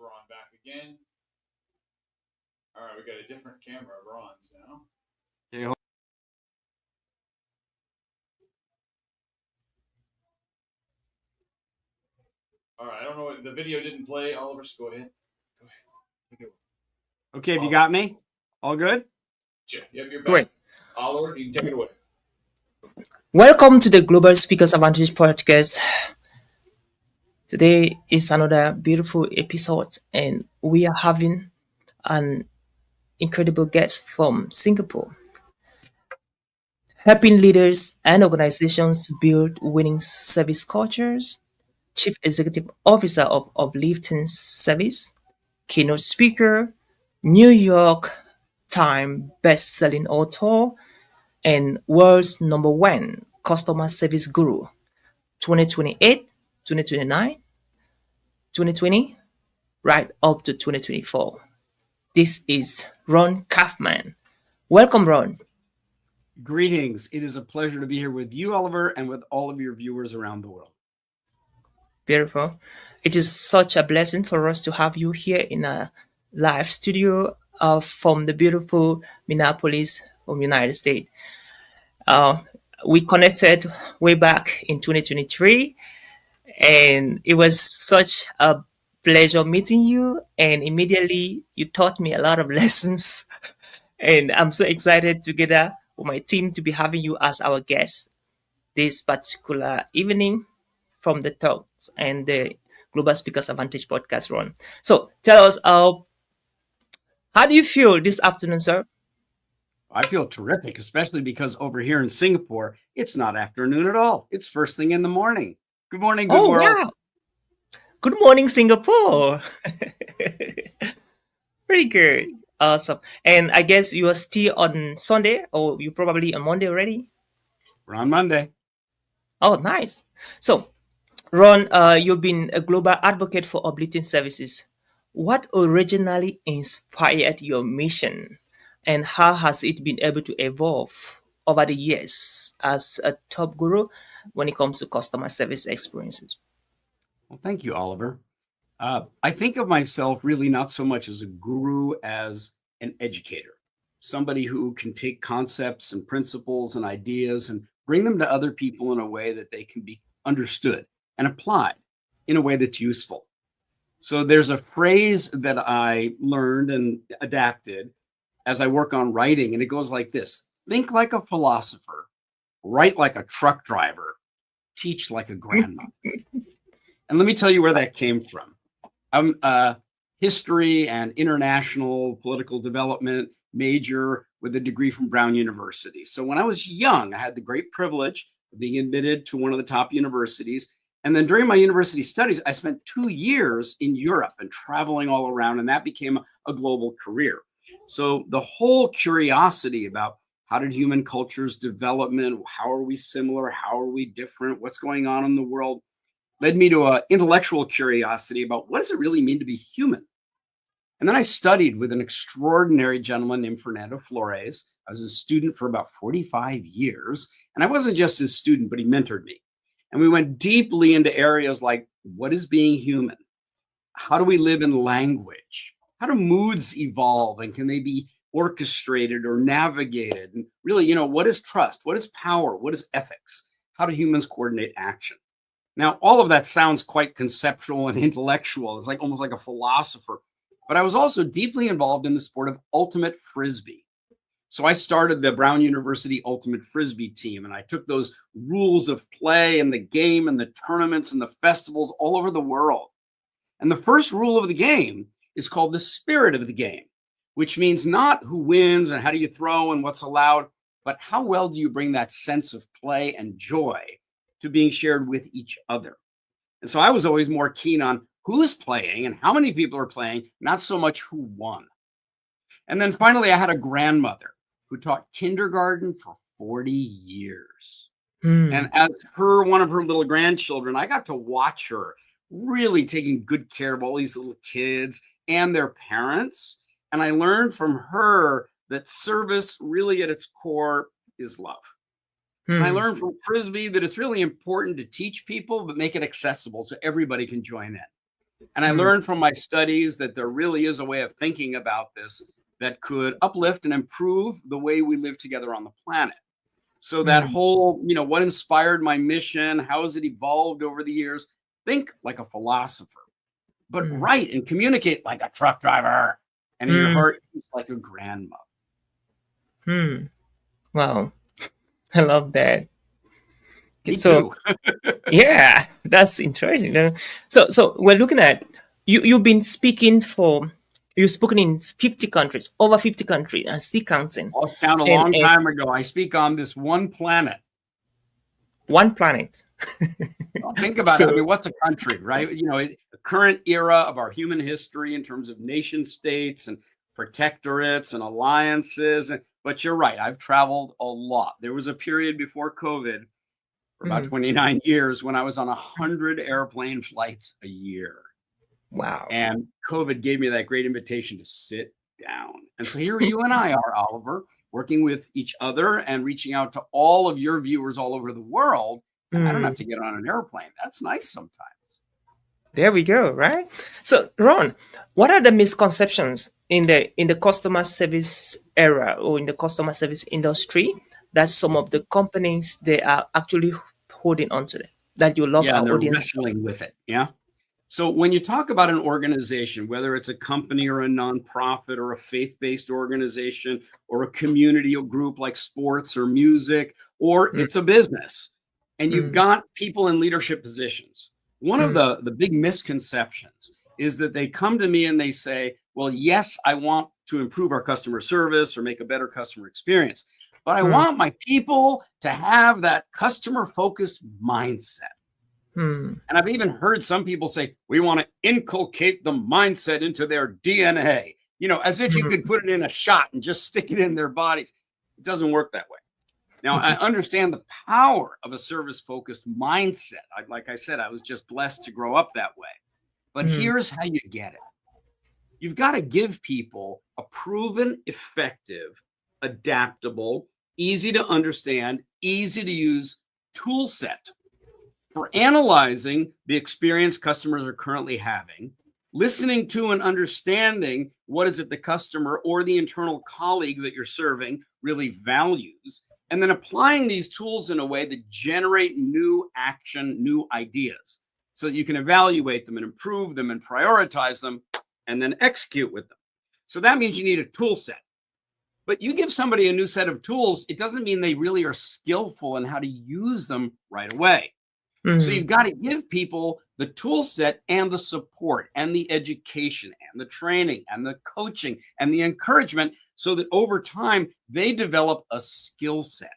Ron back again. All right, we got a different camera of Ron's now. Okay, all right, I don't know what the video didn't play. Oliver, go ahead. okay, have you got me? All good? Yep, you're back. Great. Oliver, you can take it away. Welcome to the Global Speakers Advantage podcast. Today is another beautiful episode, and we are having an incredible guest from Singapore, helping leaders and organizations to build winning service cultures. Chief Executive Officer of Uplifting Service, keynote speaker, New York Times best-selling author, and world's #1 customer service guru. 2028, 2029, 2020, right up to 2024. This is Ron Kaufman. Welcome, Ron. Greetings. It is a pleasure to be here with you, Oliver, and with all of your viewers around the world. Beautiful. It is such a blessing for us to have you here in a live studio from the beautiful Minneapolis, United States. We connected way back in 2023, and it was such a pleasure meeting you. And immediately you taught me a lot of lessons. And I'm so excited together with my team to be having you as our guest this particular evening from the Talks and the Global Speakers Advantage podcast, Ron. So tell us, how do you feel this afternoon, sir? I feel terrific, especially because over here in Singapore, it's not afternoon at all. It's first thing in the morning. Good morning, good world. Wow. Good morning, Singapore. Pretty good. Awesome. And I guess you are still on Sunday, or you probably on Monday already? We're on Monday. Oh, nice. So, Ron, you've been a global advocate for uplifting services. What originally inspired your mission, and how has it been able to evolve over the years as a top guru when it comes to customer service experiences? Well, thank you, Oliver. I think of myself really not so much as a guru as an educator, somebody who can take concepts and principles and ideas and bring them to other people in a way that they can be understood and applied in a way that's useful. So there's a phrase that I learned and adapted as I work on writing, and it goes like this: think like a philosopher, write like a truck driver, teach like a grandmother. And let me tell you where that came from. I'm a history and international political development major with a degree from Brown University. So when I was young, I had the great privilege of being admitted to one of the top universities. And then during my university studies, I spent 2 years in Europe and traveling all around, and that became a global career. So the whole curiosity about how did human cultures development, how are we similar, how are we different, what's going on in the world, led me to an intellectual curiosity about what does it really mean to be human. And then I studied with an extraordinary gentleman named Fernando Flores. I was a student for about 45 years. And I wasn't just his student, but he mentored me. And we went deeply into areas like, what is being human? How do we live in language? How do moods evolve, and can they be orchestrated or navigated? And really, what is trust? What is power? What is ethics? How do humans coordinate action? Now, all of that sounds quite conceptual and intellectual. It's like almost like a philosopher. But I was also deeply involved in the sport of ultimate frisbee. So I started the Brown University Ultimate Frisbee team, and I took those rules of play and the game and the tournaments and the festivals all over the world. And the first rule of the game is called the spirit of the game, which means not who wins and how do you throw and what's allowed, but how well do you bring that sense of play and joy to being shared with each other. And so I was always more keen on who's playing and how many people are playing, not so much who won. And then finally, I had a grandmother who taught kindergarten for 40 years. And as one of her little grandchildren, I got to watch her really taking good care of all these little kids and their parents. And I learned from her that service really at its core is love. And I learned from Frisbee that it's really important to teach people, but make it accessible so everybody can join in. And I learned from my studies that there really is a way of thinking about this that could uplift and improve the way we live together on the planet. So that whole, what inspired my mission? How has it evolved over the years? Think like a philosopher, but write and communicate like a truck driver, and in your heart, like a grandmother. Wow. I love that. Me too. Yeah, that's interesting. So we're looking at you've been speaking you've spoken in 50 countries, over 50 countries, and still counting. I was down a long time ago. I speak on this one planet. One planet. Well, think about it. I mean, what's a country, right? A current era of our human history in terms of nation states and protectorates and alliances. But you're right. I've traveled a lot. There was a period before COVID for about 29 years when I was on 100 airplane flights a year. Wow. And COVID gave me that great invitation to sit down. And so here you and I are, Oliver, working with each other and reaching out to all of your viewers all over the world. I don't have to get on an airplane. That's nice sometimes. There we go, right? So, Ron, what are the misconceptions in the customer service era or in the customer service industry that some of the companies they are actually holding on to that you love our they're audience wrestling with it. Yeah. So when you talk about an organization, whether it's a company or a nonprofit or a faith-based organization or a community group like sports or music, or it's a business, and you've got people in leadership positions, one of the big misconceptions is that they come to me and they say, well, yes, I want to improve our customer service or make a better customer experience, but I want my people to have that customer-focused mindset. And I've even heard some people say, we want to inculcate the mindset into their DNA, as if you could put it in a shot and just stick it in their bodies. It doesn't work that way. Now, I understand the power of a service-focused mindset. Like I said, I was just blessed to grow up that way. But here's how you get it. You've got to give people a proven, effective, adaptable, easy to understand, easy to use tool set for analyzing the experience customers are currently having, listening to and understanding what is it the customer or the internal colleague that you're serving really values, and then applying these tools in a way that generate new action, new ideas, so that you can evaluate them and improve them and prioritize them and then execute with them. So that means you need a tool set. But you give somebody a new set of tools, it doesn't mean they really are skillful in how to use them right away. So you've got to give people the tool set and the support and the education and the training and the coaching and the encouragement so that over time they develop a skill set.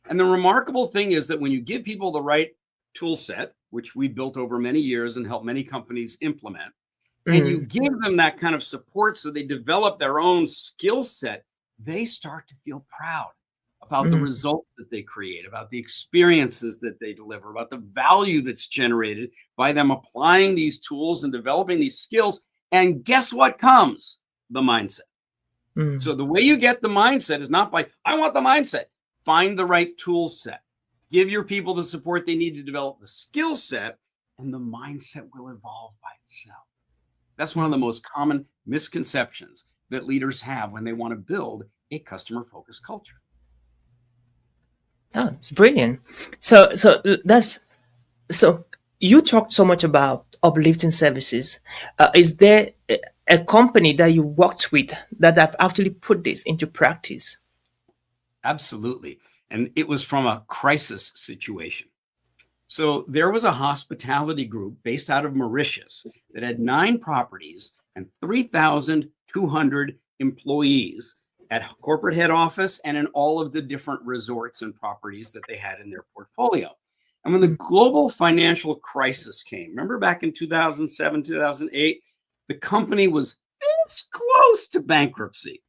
And the remarkable thing is that when you give people the right tool set, which we built over many years and helped many companies implement, and you give them that kind of support so they develop their own skill set, they start to feel proud about the results that they create, about the experiences that they deliver, about the value that's generated by them applying these tools and developing these skills. And guess what comes? The mindset. So the way you get the mindset is not by, I want the mindset. Find the right tool set. Give your people the support they need to develop the skill set, and the mindset will evolve by itself. That's one of the most common misconceptions that leaders have when they want to build a customer-focused culture. Oh, it's brilliant. So you talked so much about uplifting services. Is there a company that you worked with that have actually put this into practice? Absolutely. And it was from a crisis situation. So there was a hospitality group based out of Mauritius that had 9 properties and 3,200 employees at corporate head office and in all of the different resorts and properties that they had in their portfolio. And when the global financial crisis came, remember back in 2007, 2008, the company was this close to bankruptcy.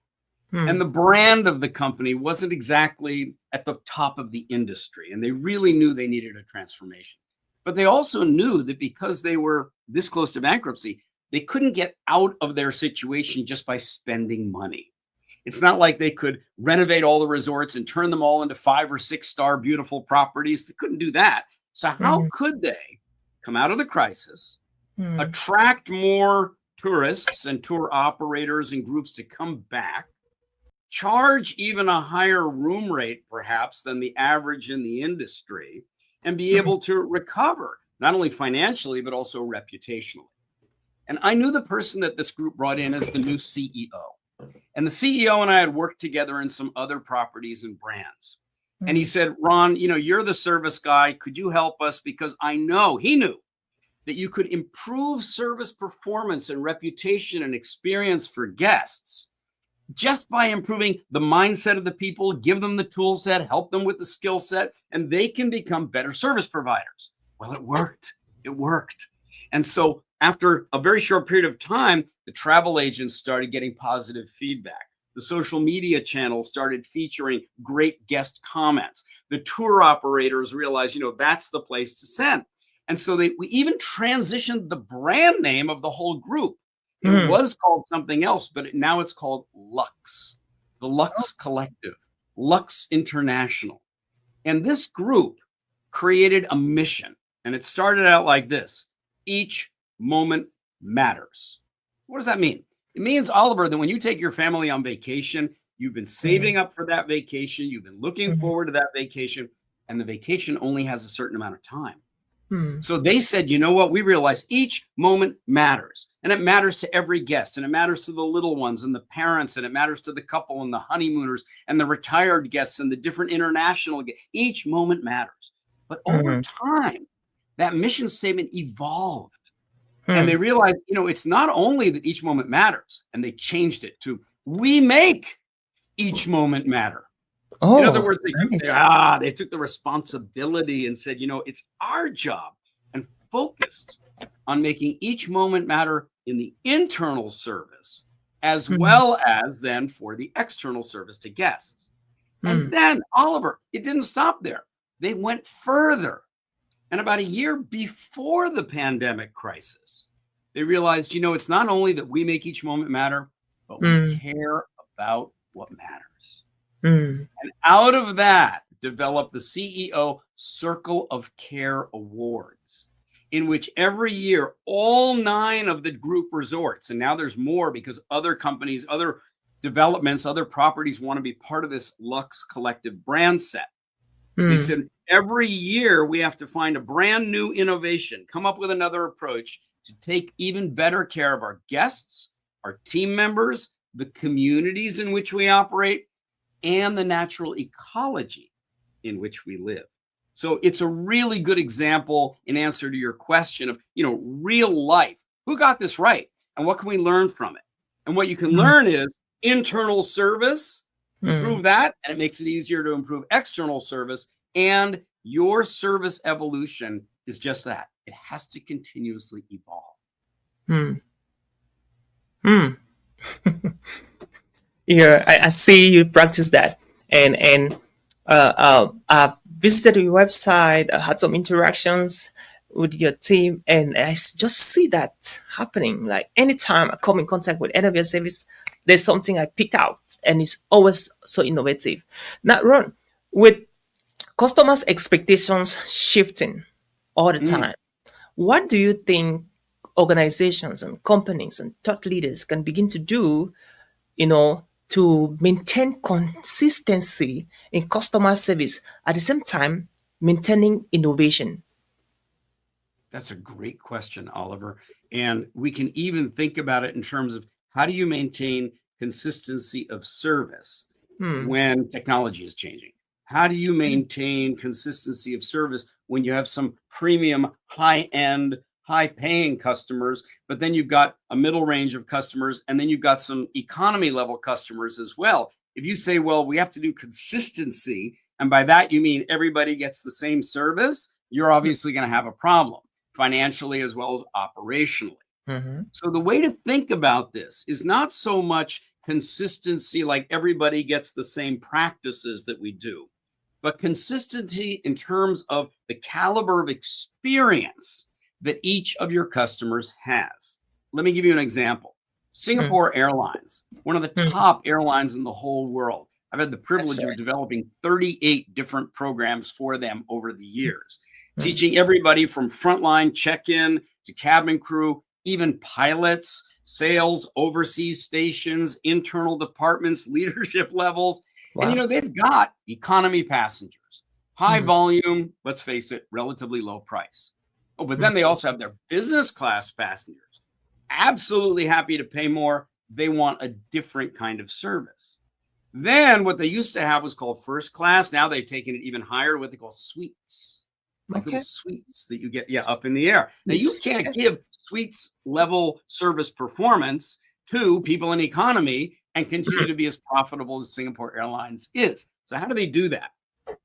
And the brand of the company wasn't exactly at the top of the industry. And they really knew they needed a transformation. But they also knew that because they were this close to bankruptcy, they couldn't get out of their situation just by spending money. It's not like they could renovate all the resorts and turn them all into 5 or 6 star beautiful properties. They couldn't do that. So how could they come out of the crisis, attract more tourists and tour operators and groups to come back, charge even a higher room rate perhaps than the average in the industry, and be able to recover not only financially but also reputationally. And I knew the person that this group brought in as the new CEO. And the CEO and I had worked together in some other properties and brands. And he said, Ron, you're the service guy. Could you help us? Because he knew that you could improve service performance and reputation and experience for guests just by improving the mindset of the people, give them the tool set, help them with the skill set, and they can become better service providers. Well, it worked. It worked. And so after a very short period of time, the travel agents started getting positive feedback. The social media channels started featuring great guest comments. The tour operators realized, that's the place to send. And so we even transitioned the brand name of the whole group. It was called something else, but now it's called Lux, the Lux Collective, Lux International. And this group created a mission, and it started out like this: each moment matters. What does that mean? It means, Oliver, that when you take your family on vacation, you've been saving up for that vacation, you've been looking forward to that vacation, and the vacation only has a certain amount of time. So they said, you know what? We realize each moment matters, and it matters to every guest, and it matters to the little ones and the parents, and it matters to the couple and the honeymooners and the retired guests and the different international guests. Each moment matters. But over time, that mission statement evolved, and they realized, it's not only that each moment matters, and they changed it to we make each moment matter. In other words, they took the responsibility and said, it's our job, and focused on making each moment matter in the internal service, as well as then for the external service to guests. And then, Oliver, it didn't stop there. They went further. And about a year before the pandemic crisis, they realized, it's not only that we make each moment matter, but we care about what matters. And out of that developed the CEO Circle of Care Awards, in which every year, all 9 of the group resorts, and now there's more because other companies, other developments, other properties want to be part of this Lux Collective brand set. They said, every year we have to find a brand new innovation, come up with another approach to take even better care of our guests, our team members, the communities in which we operate, and the natural ecology in which we live. So it's a really good example in answer to your question of, real life. Who got this right? And what can we learn from it? And what you can learn is internal service, improve that, and it makes it easier to improve external service. And your service evolution is just that. It has to continuously evolve. Yeah, I see you practice that, and I've visited your website, I had some interactions with your team, and I just see that happening. Like anytime I come in contact with any of your service, there's something I pick out, and it's always so innovative. Now, Ron, with customers' expectations shifting all the time, what do you think organizations and companies and thought leaders can begin to do, to maintain consistency in customer service at the same time maintaining innovation? That's a great question, Oliver. And we can even think about it in terms of how do you maintain consistency of service when technology is changing? How do you maintain consistency of service when you have some premium, high-end, high-paying customers, but then you've got a middle range of customers, and then you've got some economy level customers as well? If you say, well, we have to do consistency, and by that you mean everybody gets the same service, you're obviously going to have a problem financially as well as operationally. So the way to think about this is not so much consistency like everybody gets the same practices that we do, but consistency in terms of the caliber of experience that each of your customers has. Let me give you an example. Singapore Airlines, one of the top airlines in the whole world. I've had the privilege of developing 38 different programs for them over the years. teaching everybody from frontline check-in to cabin crew, even pilots, sales, overseas stations, internal departments, leadership levels. Wow. And, they've got economy passengers, high volume, let's face it, relatively low price. Oh, but then they also have their business class passengers, absolutely happy to pay more. They want a different kind of service. Then what they used to have was called first class. Now they've taken it even higher, what they call suites. Like little suites that you get up in the air. Now you can't give suites level service performance to people in economy and continue to be as profitable as Singapore Airlines is. So how do they do that?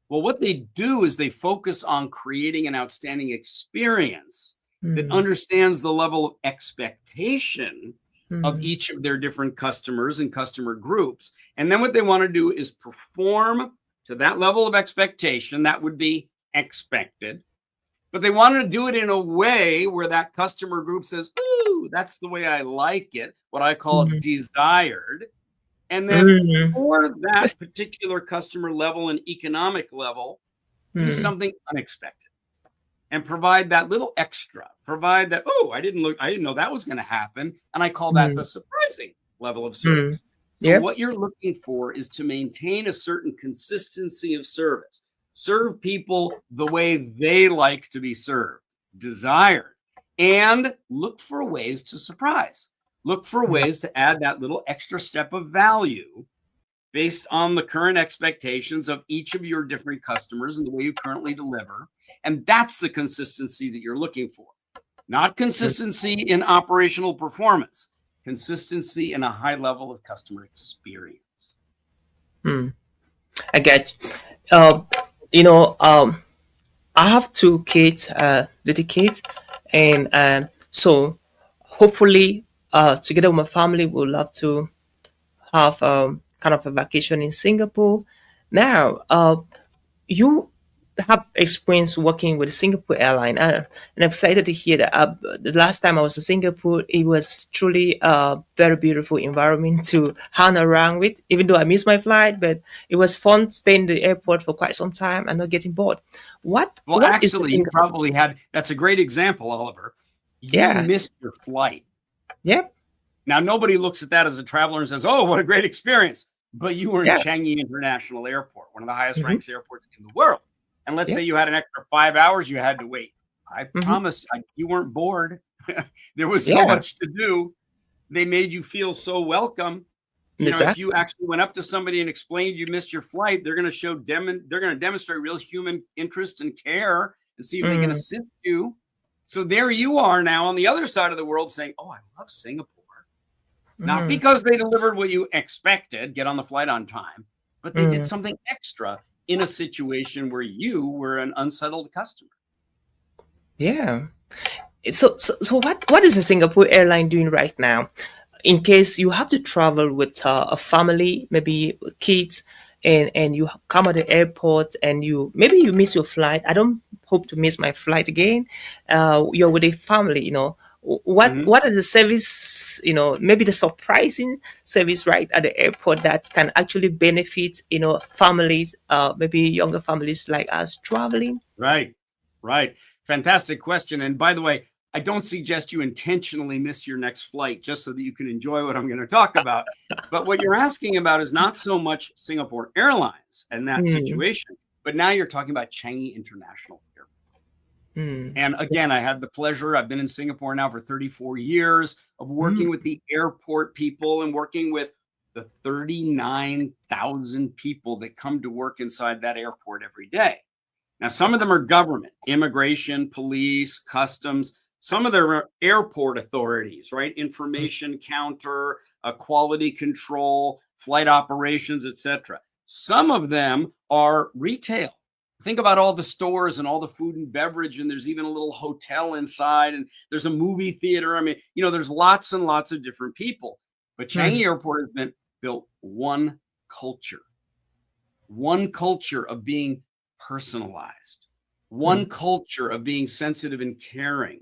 Well, what they do is they focus on creating an outstanding experience that understands the level of expectation of each of their different customers and customer groups. And then what they want to do is perform to that level of expectation. That would be expected, but they want to do it in a way where that customer group says, "Ooh, that's the way I like it," what I call desired. And then for that particular customer level and economic level, do something unexpected and provide that little extra, provide that, "Oh, I didn't know that was going to happen." And I call that the surprising level of service. So what you're looking for is to maintain a certain consistency of service. Serve people the way they like to be served, desired, and look for ways to surprise. Look for ways to add that little extra step of value based on the current expectations of each of your different customers and the way you currently deliver. And that's the consistency that you're looking for. Not consistency in operational performance, consistency in a high level of customer experience. I get I have 2 kids, little kids, and so hopefully together with my family we'll love to have kind of a vacation in Singapore. Now, you have experience working with Singapore airline, and I'm excited to hear that. The last time I was in Singapore, it was truly a very beautiful environment to hang around with. Even though I missed my flight, but it was fun staying in the airport for quite some time and not getting bored. Well, actually, you probably had. That's a great example, Oliver. You missed your flight. Yep. Now, nobody looks at that as a traveler and says, "Oh, what a great experience." But you were in Changi International Airport, one of the highest ranked airports in the world. And let's say you had an extra 5 hours you had to wait. I promise you weren't bored. There was so much to do. They made you feel so welcome. If you actually went up to somebody and explained you missed your flight, they're going to they're going to demonstrate real human interest and care and see if they can assist you. So there you are now on the other side of the world saying, "Oh, I love Singapore." Not because they delivered what you expected, get on the flight on time, but they did something extra in a situation where you were an unsettled customer. Yeah. So what is the Singapore airline doing right now? In case you have to travel with a family, maybe kids, and you come at the airport and you miss your flight. I don't hope to miss my flight again. You're with a family, what are the service, maybe the surprising service right at the airport that can actually benefit, families, maybe younger families like us traveling? Right. Fantastic question. And by the way, I don't suggest you intentionally miss your next flight just so that you can enjoy what I'm going to talk about. But what you're asking about is not so much Singapore Airlines and that situation, but now you're talking about Changi International Airport. And again, I had the pleasure, I've been in Singapore now for 34 years, of working with the airport people and working with the 39,000 people that come to work inside that airport every day. Now, some of them are government, immigration, police, customs. Some of them are airport authorities, right? Information counter, quality control, flight operations, etc. Some of them are retail. Think about all the stores and all the food and beverage, and there's even a little hotel inside, and there's a movie theater. I mean, there's lots and lots of different people. But Changi Airport has been built one culture of being personalized, one culture of being sensitive and caring,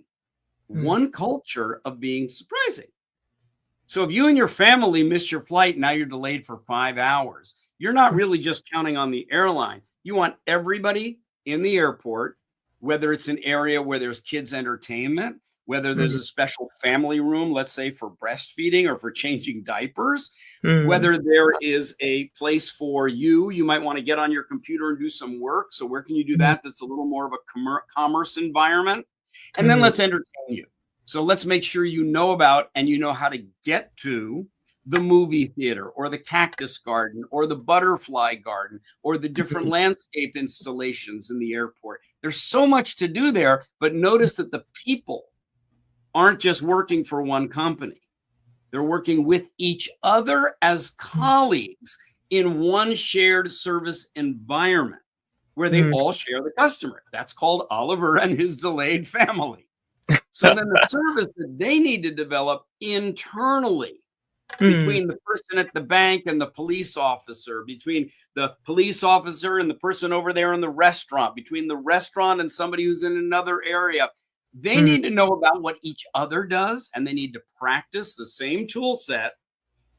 one culture of being surprising. So if you and your family missed your flight, and now you're delayed for 5 hours, you're not really just counting on the airline. You want everybody in the airport whether it's an area where there's kids entertainment, whether there's a special family room, let's say for breastfeeding or for changing diapers, whether there is a place for you might want to get on your computer and do some work. So where can you do that? That's a little more of a commerce environment. And then let's entertain you. So let's make sure you know about and you know how to get to the movie theater or the cactus garden or the butterfly garden or the different landscape installations in the airport. There's so much to do there, but notice that the people aren't just working for one company. They're working with each other as colleagues in one shared service environment where they all share the customer. That's called Oliver and his delayed family. So then the service that they need to develop internally between the person at the bank and the police officer, between the police officer and the person over there in the restaurant, between the restaurant and somebody who's in another area. They need to know about what each other does, and they need to practice the same tool set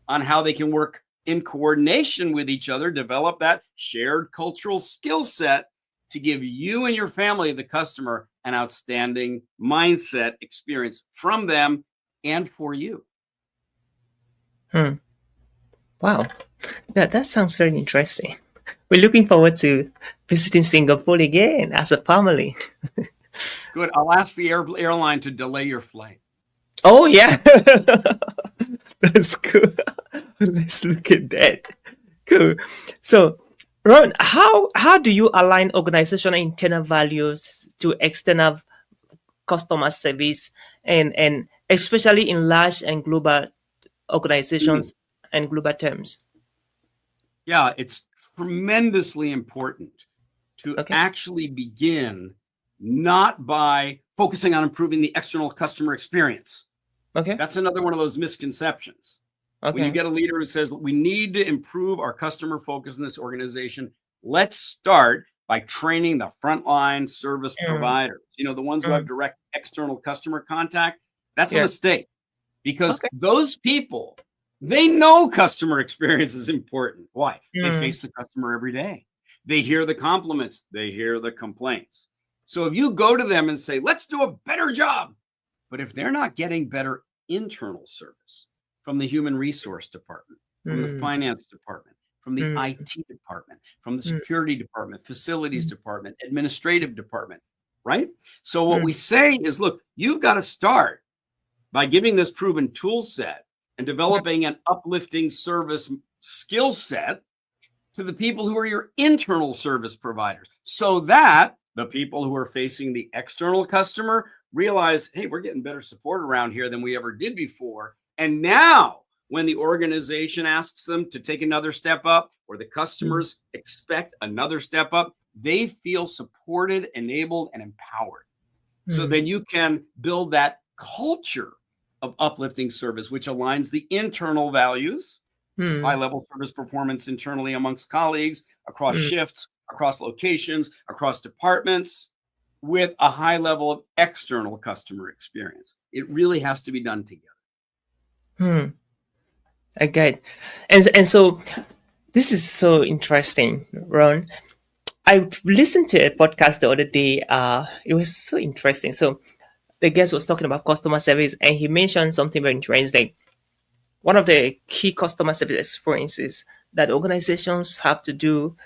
on how they can work in coordination with each other, develop that shared cultural skill set to give you and your family, the customer, an outstanding mindset experience from them and for you. Wow, that sounds very interesting. We're looking forward to visiting Singapore again as a family. Good. I'll ask the airline to delay your flight. Oh, yeah. That's cool. Let's look at that. Cool. So, Ron, how do you align organizational internal values to external customer service and especially in large and global organizations and global terms? Yeah, it's tremendously important to actually begin not by focusing on improving the external customer experience. That's another one of those misconceptions. When you get a leader who says, we need to improve our customer focus in this organization, let's start by training the frontline service providers, the ones who have direct external customer contact. That's a mistake because those people, they know customer experience is important. Why? They face the customer every day. They hear the compliments. They hear the complaints. So if you go to them and say, let's do a better job, but if they're not getting better internal service from the human resource department, from the finance department, from the IT department, from the security department, facilities department, administrative department, right? So what we say is, look, you've got to start by giving this proven tool set and developing an uplifting service skill set to the people who are your internal service providers so that the people who are facing the external customer realize, hey, we're getting better support around here than we ever did before. And now when the organization asks them to take another step up or the customers expect another step up, they feel supported, enabled, and empowered. So then you can build that culture of uplifting service, which aligns the internal values, high-level service performance internally amongst colleagues, across shifts, across locations, across departments, with a high level of external customer experience. It really has to be done together. Okay. And so this is so interesting, Ron. I listened to a podcast the other day. It was so interesting. So the guest was talking about customer service and he mentioned something very interesting. One of the key customer service experiences that organizations have to do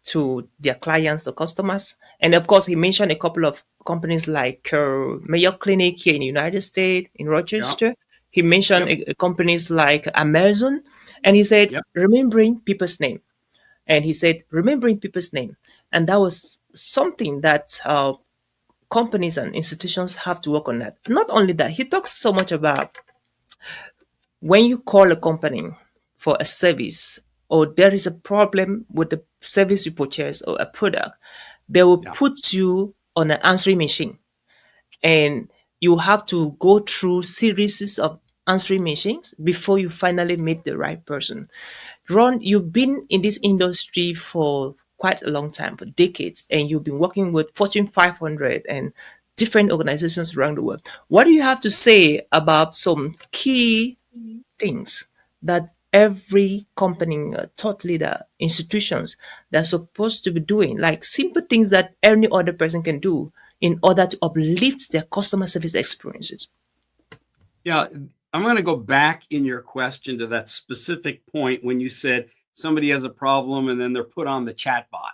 to their clients or customers. And of course, he mentioned a couple of companies like Mayo Clinic here in the United States, in Rochester. He mentioned companies like Amazon. And he said, remembering people's name. And he said, remembering people's name. And that was something that companies and institutions have to work on that. Not only that, he talks so much about when you call a company for a service or there is a problem with the service you purchase or a product, they will put you on an answering machine. And you have to go through series of answering machines before you finally meet the right person. Ron, you've been in this industry for quite a long time, for decades, and you've been working with Fortune 500 and different organizations around the world. What do you have to say about some key things that every company, thought leader, institutions, they're supposed to be doing, like simple things that any other person can do in order to uplift their customer service experiences? Yeah, I'm going to go back in your question to that specific point when you said somebody has a problem and then they're put on the chat bot.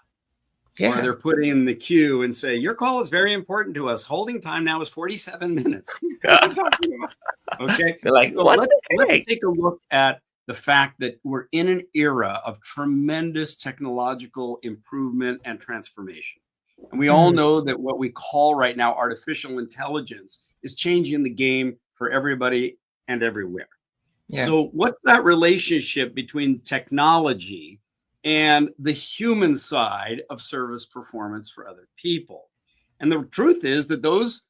Or they're put in the queue and say, your call is very important to us. Holding time now is 47 minutes. What are you talking about? Okay. They're like, So what let's take a look at the fact that we're in an era of tremendous technological improvement and transformation. And we all know that what we call right now artificial intelligence is changing the game for everybody and everywhere. Yeah. So what's that relationship between technology and the human side of service performance for other people? And the truth is that those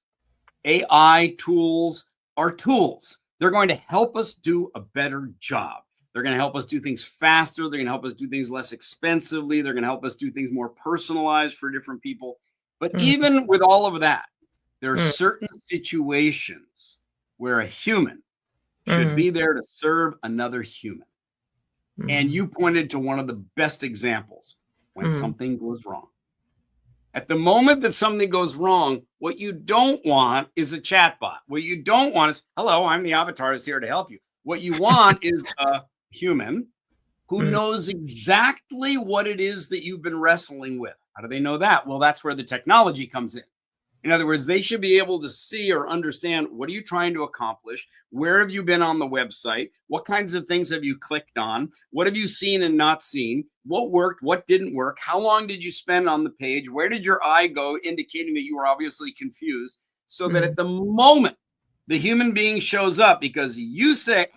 AI tools are tools. They're going to help us do a better job. They're going to help us do things faster. They're going to help us do things less expensively. They're going to help us do things more personalized for different people. But even with all of that, there are certain situations where a human should be there to serve another human. And you pointed to one of the best examples when something goes wrong. At the moment that something goes wrong, what you don't want is a chatbot. What you don't want is, hello, I'm the avatar is here to help you. What you want is a human who knows exactly what it is that you've been wrestling with. How do they know that? Well, that's where the technology comes in. In other words, they should be able to see or understand, what are you trying to accomplish? Where have you been on the website? What kinds of things have you clicked on? What have you seen and not seen? What worked? What didn't work? How long did you spend on the page? Where did your eye go, indicating that you were obviously confused? So that at the moment the human being shows up, because you say,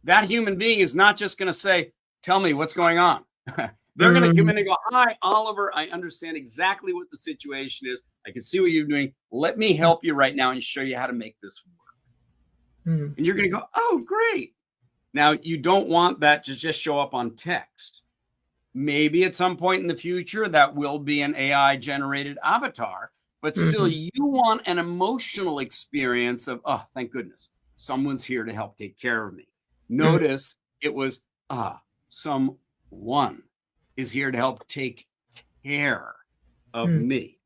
that human being is not just going to say, tell me what's going on. They're going to come in and go, hi, Oliver, I understand exactly what the situation is. I can see what you're doing. Let me help you right now and show you how to make this work. And you're going to go, oh, great. Now, you don't want that to just show up on text. Maybe at some point in the future, that will be an AI-generated avatar. But still, you want an emotional experience of, oh, thank goodness, someone's here to help take care of me. Notice it was, someone is here to help take care of me.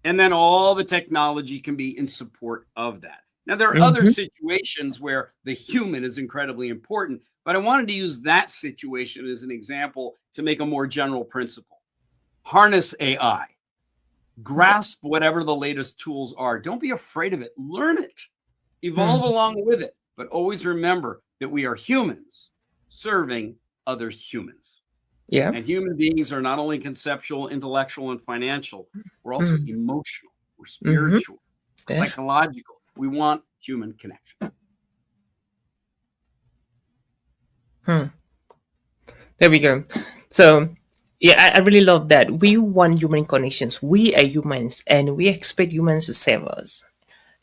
And then all the technology can be in support of that. Now, there are other situations where the human is incredibly important, but I wanted to use that situation as an example to make a more general principle. Harness AI. Grasp whatever the latest tools are. Don't be afraid of it. Learn it. Evolve along with it. But always remember that we are humans serving other humans. Yeah. And human beings are not only conceptual, intellectual, and financial. We're also emotional. We're spiritual, psychological. We want human connection. There we go. So, yeah, I really love that. We want human connections. We are humans, and we expect humans to serve us.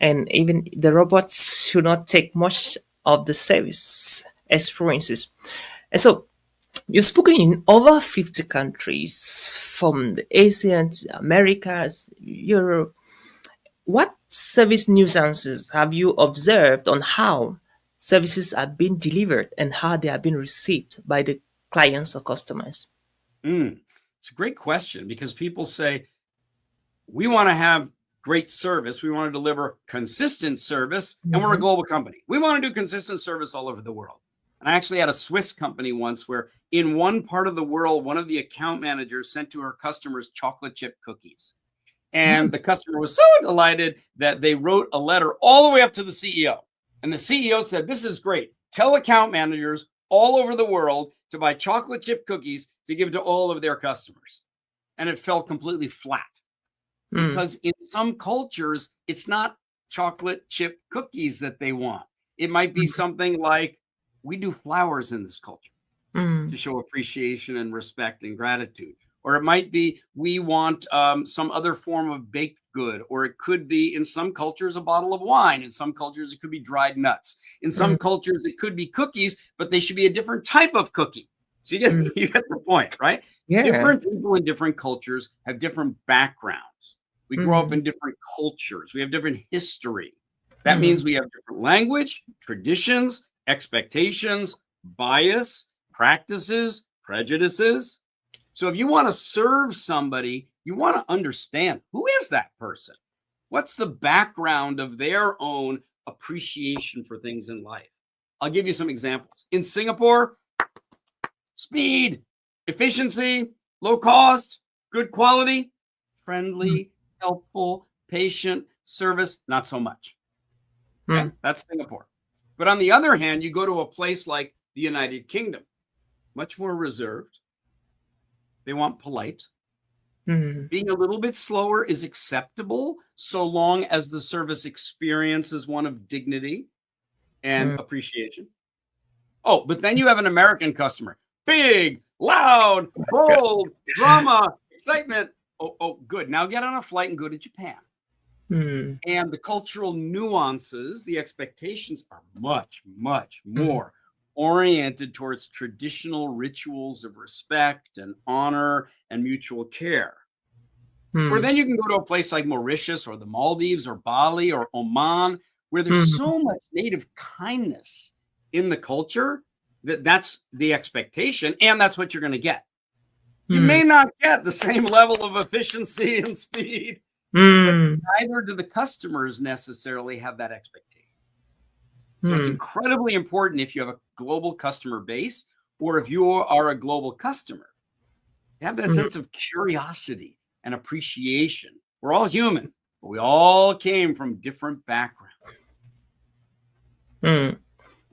And even the robots should not take much of the service experiences. And so, you've spoken in over 50 countries, from the Asia, Americas, Europe. What service nuances have you observed on how services are being delivered and how they are being received by the clients or customers? It's a great question, because people say, we want to have great service. We want to deliver consistent service, and we're a global company. We want to do consistent service all over the world. And I actually had a Swiss company once where in one part of the world, one of the account managers sent to her customers chocolate chip cookies. And the customer was so delighted that they wrote a letter all the way up to the CEO. And the CEO said, this is great. Tell account managers all over the world to buy chocolate chip cookies to give to all of their customers. And it fell completely flat. Because in some cultures, it's not chocolate chip cookies that they want. It might be something like, we do flowers in this culture to show appreciation and respect and gratitude. Or it might be, we want some other form of baked good. Or it could be, in some cultures, a bottle of wine. In some cultures, it could be dried nuts. In some cultures, it could be cookies, but they should be a different type of cookie. So you get the point, right? Yeah. Different people in different cultures have different backgrounds. We grow up in different cultures. We have different history. That means we have different language, traditions, expectations, bias, practices, prejudices. So if you want to serve somebody you want to understand, who is that person? What's the background of their own appreciation for things in life? I'll give you some examples. In Singapore, speed, efficiency, low cost, good quality, friendly, helpful, patient, service, not so much. Okay? That's Singapore. But on the other hand, you go to a place like the United Kingdom, much more reserved. They want polite. Being a little bit slower is acceptable so long as the service experience is one of dignity and appreciation. Oh, but then you have an American customer. Big, loud, bold, drama, excitement. Oh, good. Now get on a flight and go to Japan. And the cultural nuances, the expectations are much, much more oriented towards traditional rituals of respect and honor and mutual care. Or then you can go to a place like Mauritius or the Maldives or Bali or Oman, where there's so much native kindness in the culture that's the expectation, and that's what you're going to get. You may not get the same level of efficiency and speed, but neither do the customers necessarily have that expectation. So it's incredibly important if you have a global customer base, or if you are a global customer, to have that sense of curiosity and appreciation. We're all human, but we all came from different backgrounds.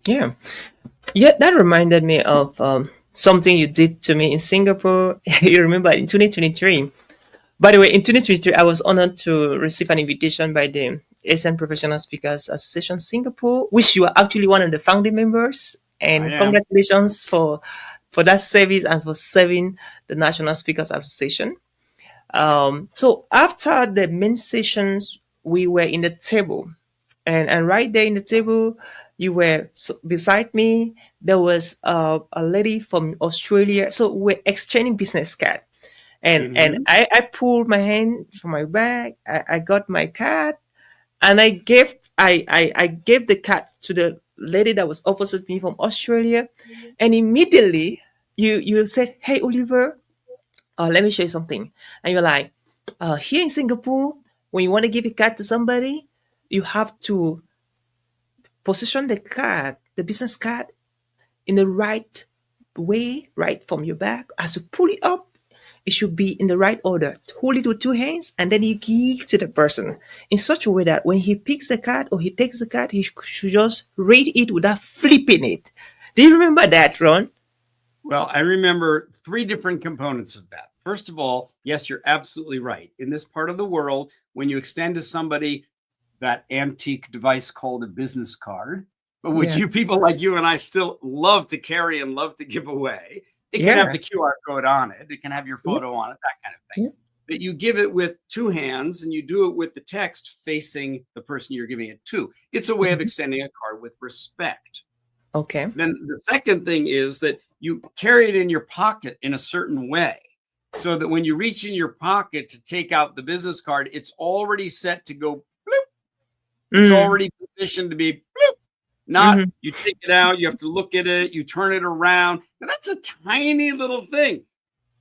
Yeah. That reminded me of something you did to me in Singapore. You remember in 2023. By the way, in 2023, I was honored to receive an invitation by the Asian Professional Speakers Association Singapore, which you are actually one of the founding members. And congratulations for that service and for serving the National Speakers Association. So after the main sessions, we were in the table, and right there in the table, you were beside me. There was a lady from Australia. So we're exchanging business card. And I pulled my hand from my bag. I got my card, and I gave the card to the lady that was opposite me from Australia. And immediately you said, "Hey, Oliver, let me show you something." And you're like, here in Singapore, when you want to give a card to somebody, you have to position the business card, in the right way, right from your bag. As you pull it up, it should be in the right order. Hold it with two hands, and then you give to the person in such a way that when he picks the card or he takes the card, he should just read it without flipping it. Do you remember that, Ron? Well, I remember 3 different components of that. First of all, yes, you're absolutely right. In this part of the world, when you extend to somebody that antique device called a business card, but which you people like you and I still love to carry and love to give away, it can have the QR code on it. It can have your photo on it, that kind of thing. But you give it with 2 hands, and you do it with the text facing the person you're giving it to. It's a way of extending a card with respect. Okay. Then the second thing is that you carry it in your pocket in a certain way, so that when you reach in your pocket to take out the business card, it's already set to go bloop. It's already positioned to be bloop. Not you take it out, you have to look at it, you turn it around. Now, that's a tiny little thing.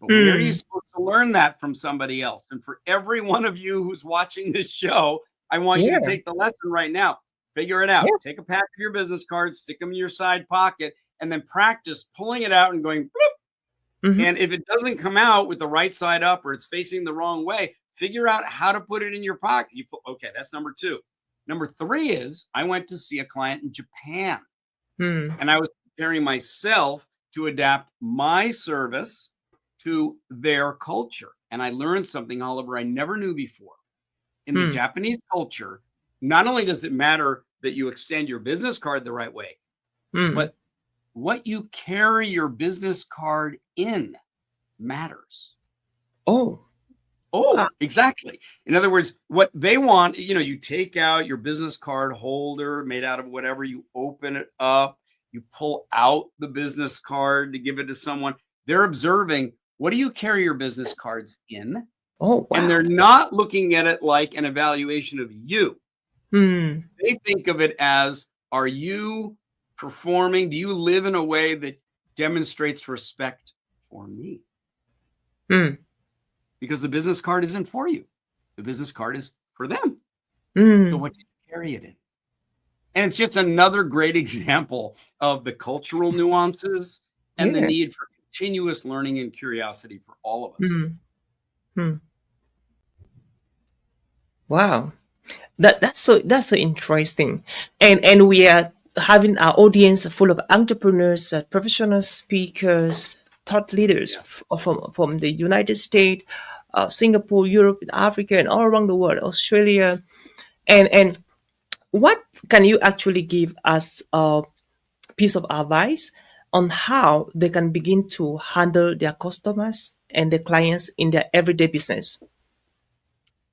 But where are you supposed to learn that from somebody else? And for every one of you who's watching this show, I want you to take the lesson right now. Figure it out. Take a pack of your business cards, stick them in your side pocket, and then practice pulling it out and going bloop. And if it doesn't come out with the right side up, or it's facing the wrong way, figure out how to put it in your pocket. Okay, that's number 2. Number 3 is I went to see a client in Japan, and I was preparing myself to adapt my service to their culture. And I learned something, Oliver, I never knew before. In the Japanese culture, not only does it matter that you extend your business card the right way, but what you carry your business card in matters. Exactly. In other words, what they want, you take out your business card holder made out of whatever, you open it up, you pull out the business card to give it to someone. They're observing, what do you carry your business cards in? And they're not looking at it like an evaluation of you. They think of it as, are you performing? Do you live in a way that demonstrates respect for me? because the business card isn't for you. The business card is for them. Mm. So what do you carry it in? And it's just another great example of the cultural nuances and the Yeah. need for continuous learning and curiosity for all of us. Mm. Mm. Wow. That's so interesting. And we are having our audience full of entrepreneurs, professional speakers, thought leaders from the United States, Singapore, Europe, Africa, and all around the world, Australia. And what can you actually give us a piece of advice on how they can begin to handle their customers and their clients in their everyday business?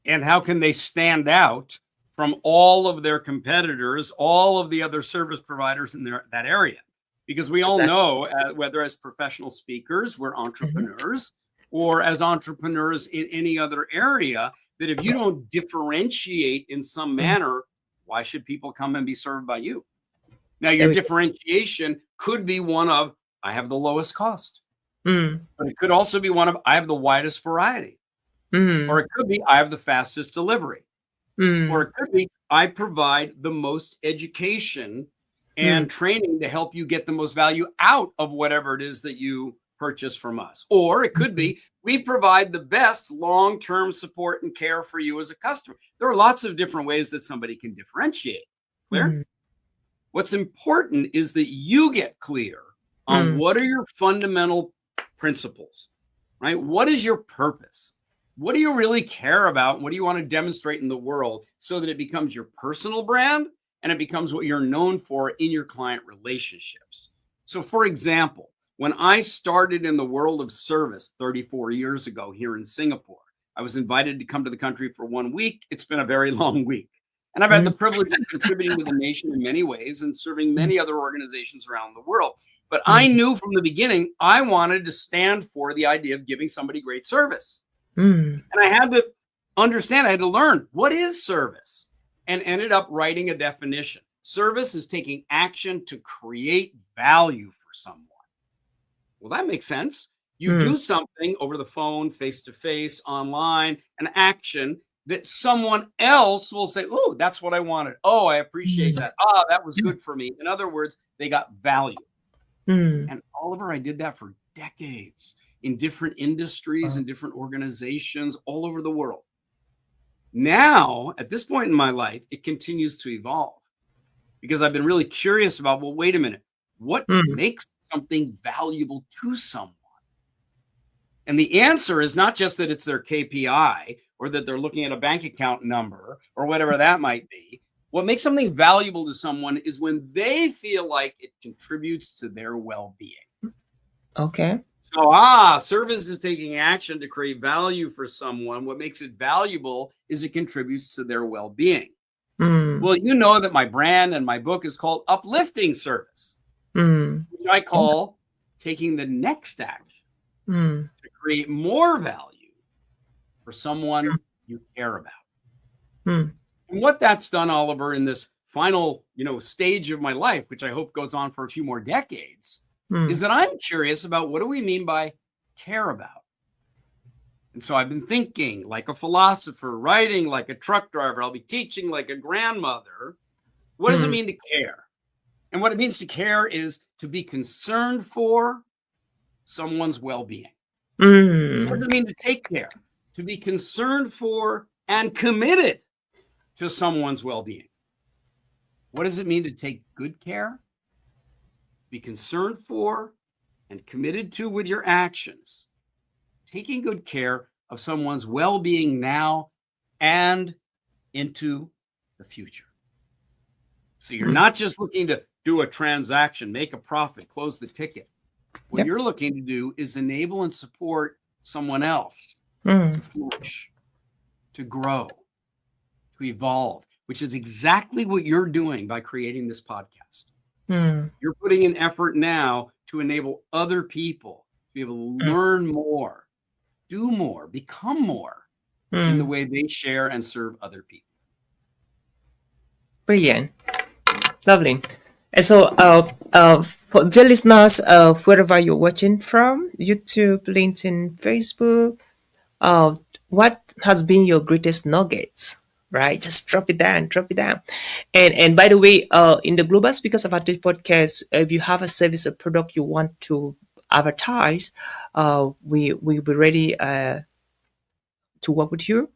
And how can they stand out from all of their competitors, all of the other service providers in that area? Because we all know, whether as professional speakers, we're entrepreneurs, or as entrepreneurs in any other area, that if you don't differentiate in some manner, why should people come and be served by you? Now, your differentiation could be one of, I have the lowest cost, but it could also be one of, I have the widest variety. Or it could be, I have the fastest delivery. Or it could be, I provide the most education and training to help you get the most value out of whatever it is that you purchase from us. Or it could be, we provide the best long-term support and care for you as a customer. There are lots of different ways that somebody can differentiate. Clear? What's important is that you get clear on what are your fundamental principles, right? What is your purpose? What do you really care about? What do you want to demonstrate in the world so that it becomes your personal brand and it becomes what you're known for in your client relationships? So, for example, when I started in the world of service 34 years ago here in Singapore, I was invited to come to the country for 1 week. It's been a very long week. And I've had the privilege of contributing to the nation in many ways and serving many other organizations around the world. But I knew from the beginning, I wanted to stand for the idea of giving somebody great service. And I had to understand, I had to learn, what is service? And ended up writing a definition. Service is taking action to create value for someone. Well, that makes sense. You do something over the phone, face-to-face, online, an action that someone else will say, oh, that's what I wanted. Oh, I appreciate that. Ah, that was good for me. In other words, they got value. And Oliver, I did that for decades in different industries and different organizations all over the world. Now, at this point in my life, it continues to evolve because I've been really curious about, well, wait a minute, what makes something valuable to someone? And the answer is not just that it's their KPI or that they're looking at a bank account number or whatever that might be. What makes something valuable to someone is when they feel like it contributes to their well-being. Okay. So, service is taking action to create value for someone. What makes it valuable is it contributes to their well-being. Well, you know that my brand and my book is called Uplifting Service, which I call taking the next action to create more value for someone you care about. And what that's done, Oliver, in this final, stage of my life, which I hope goes on for a few more decades, is that I'm curious about what do we mean by care about? And so I've been thinking like a philosopher, writing like a truck driver. I'll be teaching like a grandmother. What does it mean to care? And what it means to care is to be concerned for someone's well-being. What does it mean to take care? To be concerned for and committed to someone's well-being. What does it mean to take good care? Be concerned for and committed to with your actions. Taking good care of someone's well-being now and into the future. So you're not just looking to do a transaction, make a profit, close the ticket. What you're looking to do is enable and support someone else to flourish, to grow, to evolve, which is exactly what you're doing by creating this podcast. You're putting in effort now to enable other people to be able to learn more, do more, become more in the way they share and serve other people. Brilliant. Lovely. And so, for dear listeners, wherever you're watching from, YouTube, LinkedIn, Facebook, uh, what has been your greatest nuggets? Right, just drop it down, drop it down. And by the way, in the Global Speakers Advantage podcast, if you have a service or product you want to advertise, we'll be ready to work with you,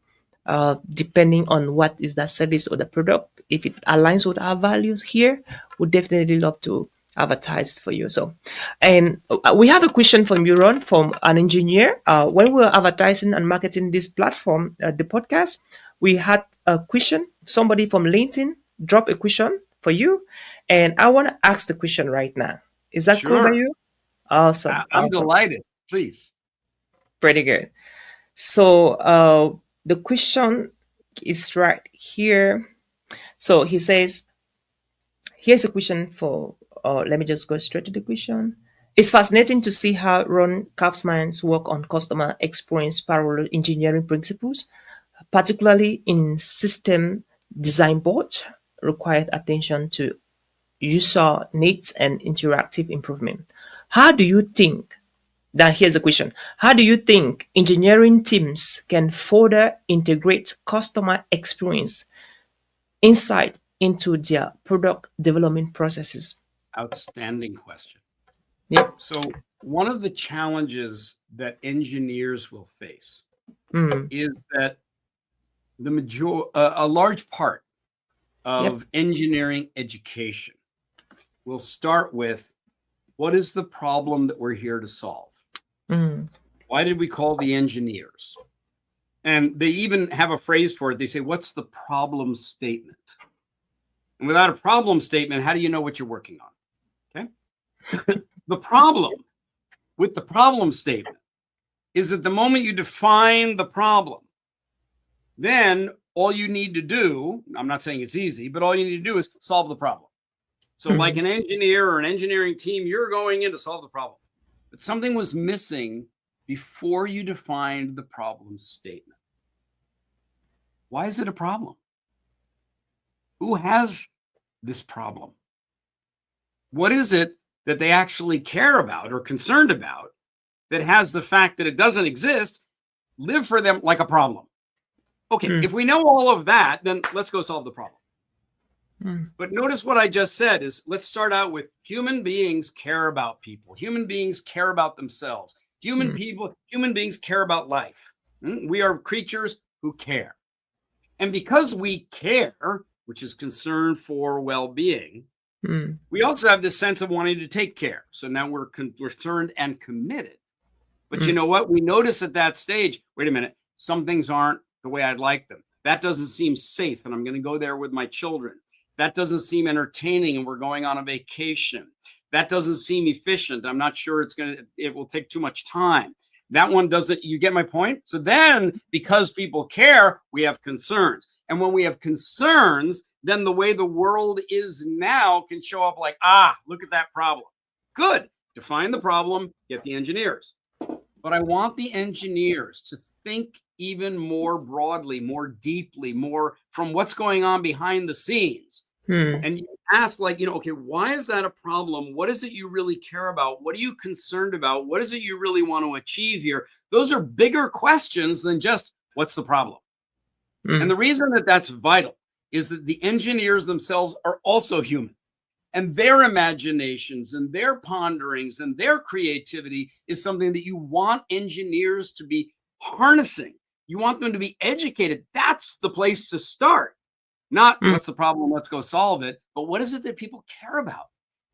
depending on what is that service or the product. If it aligns with our values here, we'd definitely love to advertise for you. So, and we have a question from you, Ron, from an engineer. When we were advertising and marketing this platform, the podcast, we had a question. Somebody from LinkedIn dropped a question for you, and I want to ask the question right now. Is that cool by Sure. you? Awesome. I'm Awesome. delighted. Please. Pretty good. So the question is right here. So he says, here's a question for, let me just go straight to the question. It's fascinating to see how Ron Kaufman's work on customer experience parallel engineering principles, particularly in system design board, required attention to user needs and interactive improvement. How do you think Now, here's the question. How do you think engineering teams can further integrate customer experience insight into their product development processes? Outstanding question. Yep. So, one of the challenges that engineers will face is that a large part of engineering education will start with, what is the problem that we're here to solve? Why did we call the engineers? And they even have a phrase for it. They say, what's the problem statement? And without a problem statement, how do you know what you're working on? Okay. The problem with the problem statement is that the moment you define the problem, then all you need to do, I'm not saying it's easy, but all you need to do is solve the problem. So like an engineer or an engineering team, you're going in to solve the problem. But something was missing before you defined the problem statement. Why is it a problem? Who has this problem? What is it that they actually care about or concerned about that has the fact that it doesn't exist live for them like a problem? Okay, if we know all of that, then let's go solve the problem. But notice what I just said is, let's start out with human beings care about people. Human beings care about themselves. Human beings care about life. We are creatures who care. And because we care, which is concern for well-being, we also have this sense of wanting to take care. So now we're concerned and committed. But you know what? We notice at that stage, wait a minute, some things aren't the way I'd like them. That doesn't seem safe, and I'm going to go there with my children. That doesn't seem entertaining, and we're going on a vacation. That doesn't seem efficient. I'm not sure it will take too much time. That one doesn't, you get my point? So then, because people care, we have concerns. And when we have concerns, then the way the world is now can show up like, look at that problem. Good. Define the problem, get the engineers. But I want the engineers to think even more broadly, more deeply, more from what's going on behind the scenes. And you ask, like, okay, why is that a problem? What is it you really care about? What are you concerned about? What is it you really want to achieve here? Those are bigger questions than just what's the problem. And the reason that that's vital is that the engineers themselves are also human. And their imaginations and their ponderings and their creativity is something that you want engineers to be harnessing. You want them to be educated. That's the place to start. Not what's the problem, let's go solve it, but what is it that people care about?